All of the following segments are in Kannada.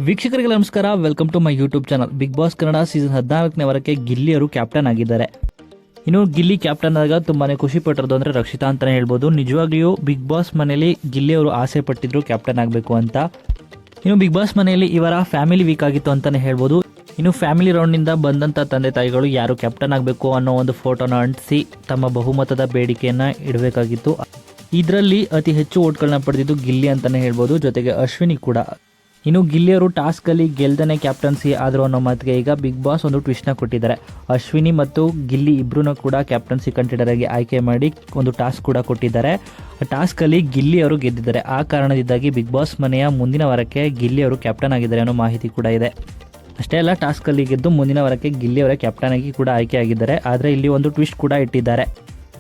ವೀಕ್ಷಕರಿಗೆ ನಮಸ್ಕಾರ, welcome to my YouTube channel. Bigg Boss Kannada season 14ನೇ ವಾರಕ್ಕೆ ಗಿಲ್ಲಿಯವರು ಕ್ಯಾಪ್ಟನ್ ಆಗಿದ್ದಾರೆ. ಇನ್ನು ಗಿಲ್ಲಿ ಕ್ಯಾಪ್ಟನ್ ಆದಾಗ ತುಂಬಾನೇ ಖುಷಿ ಪಟ್ಟಿರೋದು ಅಂದರೆ ರಕ್ಷಿತಾ ಅಂತಲೇ ಹೇಳ್ಬೋದು. ನಿಜವಾಗ್ಲೂ ಬಿಗ್ ಬಾಸ್ ಮನೆಯಲ್ಲಿ ಗಿಲ್ಲಿಯವರು ಆಸೆ ಪಟ್ಟಿದ್ರು ಕ್ಯಾಪ್ಟನ್ ಆಗಬೇಕು ಅಂತ. ಇನ್ನು ಬಿಗ್ ಬಾಸ್ ಮನೆಯಲ್ಲಿ ಇವರ ಫ್ಯಾಮಿಲಿ ವೀಕ್ ಆಗಿತ್ತು ಅಂತಲೇ ಹೇಳ್ಬೋದು. ಇನ್ನು ಫ್ಯಾಮಿಲಿ ರೌಂಡ್ನಿಂದ ಬಂದಂಥ ತಂದೆ ತಾಯಿಗಳು ಯಾರು ಕ್ಯಾಪ್ಟನ್ ಆಗಬೇಕು ಅನ್ನೋ ಒಂದು ಫೋಟೋನ ಅಂಟಿಸಿ ತಮ್ಮ ಬಹುಮತದ ಬೇಡಿಕೆಯನ್ನು ಇಡಬೇಕಾಗಿತ್ತು. ಇದರಲ್ಲಿ ಅತಿ ಹೆಚ್ಚು ಓಟ್ಗಳನ್ನ ಪಡೆದಿದ್ದು ಗಿಲ್ಲಿ ಅಂತಲೇ ಹೇಳ್ಬೋದು, ಜೊತೆಗೆ ಅಶ್ವಿನಿ ಕೂಡ. ಇನ್ನು ಗಿಲ್ಲಿಯವರು ಟಾಸ್ಕಲ್ಲಿ ಗೆಲ್ದನೆ ಕ್ಯಾಪ್ಟನ್ಸಿ ಆದರೂ ಅನ್ನೋ ಮಾತಿಗೆ ಈಗ ಬಿಗ್ ಬಾಸ್ ಒಂದು ಟ್ವಿಸ್ಟ್ನ ಕೊಟ್ಟಿದ್ದಾರೆ. ಅಶ್ವಿನಿ ಮತ್ತು ಗಿಲ್ಲಿ ಇಬ್ಬರೂ ಕೂಡ ಕ್ಯಾಪ್ಟನ್ಸಿ ಕಂಟೆಂಡರ್ ಆಗಿ ಆಯ್ಕೆ ಮಾಡಿ ಒಂದು ಟಾಸ್ಕ್ ಕೂಡ ಕೊಟ್ಟಿದ್ದಾರೆ. ಟಾಸ್ಕಲ್ಲಿ ಗಿಲ್ಲಿಯವರು ಗೆದ್ದಿದ್ದಾರೆ. ಆ ಕಾರಣದಿಂದಾಗಿ ಬಿಗ್ ಬಾಸ್ ಮನೆಯ ಮುಂದಿನ ವಾರಕ್ಕೆ ಗಿಲ್ಲಿಯವರು ಕ್ಯಾಪ್ಟನ್ ಆಗಿದ್ದಾರೆ ಅನ್ನೋ ಮಾಹಿತಿ ಕೂಡ ಇದೆ. ಅಷ್ಟೇ ಅಲ್ಲ, ಟಾಸ್ಕಲ್ಲಿ ಗೆದ್ದು ಮುಂದಿನ ವಾರಕ್ಕೆ ಗಿಲ್ಲಿಯವರೇ ಕ್ಯಾಪ್ಟನ್ ಆಗಿ ಕೂಡ ಆಯ್ಕೆ ಆಗಿದ್ದಾರೆ. ಆದರೆ ಇಲ್ಲಿ ಒಂದು ಟ್ವಿಸ್ಟ್ ಕೂಡ ಇಟ್ಟಿದ್ದಾರೆ.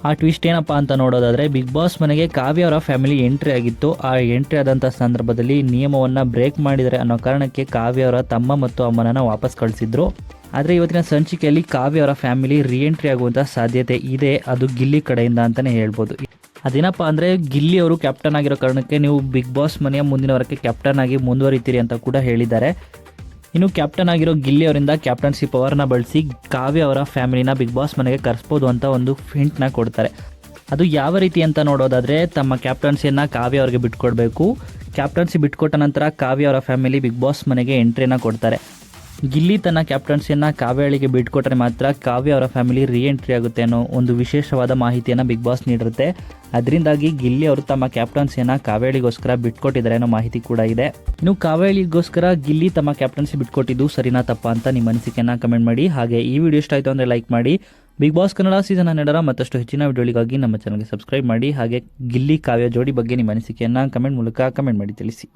ಆ ಟ್ವಿಸ್ಟ್ ಏನಪ್ಪ ಅಂತ ನೋಡೋದಾದರೆ, ಬಿಗ್ ಬಾಸ್ ಮನೆಗೆ ಕಾವ್ಯ ಅವರ ಫ್ಯಾಮಿಲಿ ಎಂಟ್ರಿ ಆಗಿತ್ತು. ಆ ಎಂಟ್ರಿ ಆದಂಥ ಸಂದರ್ಭದಲ್ಲಿ ನಿಯಮವನ್ನು ಬ್ರೇಕ್ ಮಾಡಿದರೆ ಅನ್ನೋ ಕಾರಣಕ್ಕೆ ಕಾವ್ಯ ಅವರ ತಮ್ಮ ಮತ್ತು ಅಮ್ಮನನ್ನು ವಾಪಸ್ ಕಳಿಸಿದ್ರು. ಆದರೆ ಇವತ್ತಿನ ಸಂಚಿಕೆಯಲ್ಲಿ ಕಾವ್ಯ ಅವರ ಫ್ಯಾಮಿಲಿ ರೀಎಂಟ್ರಿ ಆಗುವಂಥ ಸಾಧ್ಯತೆ ಇದೆ. ಅದು ಗಿಲ್ಲಿ ಕಡೆಯಿಂದ ಅಂತಲೇ ಹೇಳ್ಬೋದು. ಅದೇನಪ್ಪ ಅಂದರೆ, ಗಿಲ್ಲಿ ಅವರು ಕ್ಯಾಪ್ಟನ್ ಆಗಿರೋ ಕಾರಣಕ್ಕೆ ನೀವು ಬಿಗ್ ಬಾಸ್ ಮನೆಯ ಮುಂದಿನ ವಾರಕ್ಕೆ ಕ್ಯಾಪ್ಟನ್ ಆಗಿ ಮುಂದುವರಿತೀರಿ ಅಂತ ಕೂಡ ಹೇಳಿದ್ದಾರೆ. ಇನ್ನು ಕ್ಯಾಪ್ಟನ್ ಆಗಿರೋ ಗಿಲ್ಲಿ ಅವರಿಂದ ಕ್ಯಾಪ್ಟನ್ಸಿ ಪವರ್ನ ಬಳಸಿ ಕಾವ್ಯ ಅವರ ಫ್ಯಾಮಿಲಿನ ಬಿಗ್ ಬಾಸ್ ಮನೆಗೆ ಕರೆಸ್ಬೋದು ಅಂತ ಒಂದು ಹಿಂಟ್ನ ಕೊಡ್ತಾರೆ. ಅದು ಯಾವ ರೀತಿ ಅಂತ ನೋಡೋದಾದರೆ, ತಮ್ಮ ಕ್ಯಾಪ್ಟನ್ಸಿಯನ್ನು ಕಾವ್ಯ ಅವರಿಗೆ ಬಿಟ್ಕೊಡ್ಬೇಕು. ಕ್ಯಾಪ್ಟನ್ಸಿ ಬಿಟ್ಕೊಟ್ಟ ನಂತರ ಕಾವ್ಯ ಅವರ ಫ್ಯಾಮಿಲಿ ಬಿಗ್ ಬಾಸ್ ಮನೆಗೆ ಎಂಟ್ರಿನ ಕೊಡ್ತಾರೆ. ಗಿಲ್ಲಿ ತನ್ನ ಕ್ಯಾಪ್ಟನ್ಸಿಯನ್ನು ಕಾವ್ಯಳಿಗೆ ಬಿಟ್ಕೊಟ್ರೆ ಮಾತ್ರ ಕಾವ್ಯ ಅವರ ಫ್ಯಾಮಿಲಿ ರೀಎಂಟ್ರಿ ಆಗುತ್ತೆ ಅನ್ನೋ ಒಂದು ವಿಶೇಷವಾದ ಮಾಹಿತಿಯನ್ನು ಬಿಗ್ ಬಾಸ್ ನೀಡಿರುತ್ತೆ. ಅದರಿಂದಾಗಿ ಗಿಲ್ಲಿ ಅವರು ತಮ್ಮ ಕ್ಯಾಪ್ಟನ್ಸಿಯನ್ನು ಕಾವ್ಯಳಿಗೋಸ್ಕರ ಬಿಟ್ಕೊಟ್ಟಿದ್ದಾರೆ ಅನ್ನೋ ಮಾಹಿತಿ ಕೂಡ ಇದೆ. ಇನ್ನು ಕಾವ್ಯಳಿಗೋಸ್ಕರ ಗಿಲ್ಲಿ ತಮ್ಮ ಕ್ಯಾಪ್ಟನ್ಸಿ ಬಿಟ್ಕೊಟ್ಟಿದ್ದು ಸರಿನಾ ತಪ್ಪಾ ಅಂತ ನಿಮ್ಮ ಅನಿಸಿಕೆಯನ್ನು ಕಮೆಂಟ್ ಮಾಡಿ. ಹಾಗೆ ಈ ವಿಡಿಯೋ ಇಷ್ಟ ಆಯಿತು ಅಂದರೆ ಲೈಕ್ ಮಾಡಿ. ಬಿಗ್ ಬಾಸ್ ಕನ್ನಡ ಸೀಸನ್ 12ರ ಮತ್ತಷ್ಟು ಹೆಚ್ಚಿನ ವಿಡಿಯೋಗಳಿಗಾಗಿ ನಮ್ಮ ಚಾನಲ್ಗೆ ಸಬ್ಸ್ಕ್ರೈಬ್ ಮಾಡಿ. ಹಾಗೆ ಗಿಲ್ಲಿ ಕಾವ್ಯ ಜೋಡಿ ಬಗ್ಗೆ ನಿಮ್ಮ ಅನಿಸಿಕೆಯನ್ನು ಕಮೆಂಟ್ ಮೂಲಕ ಕಮೆಂಟ್ ಮಾಡಿ ತಿಳಿಸಿ.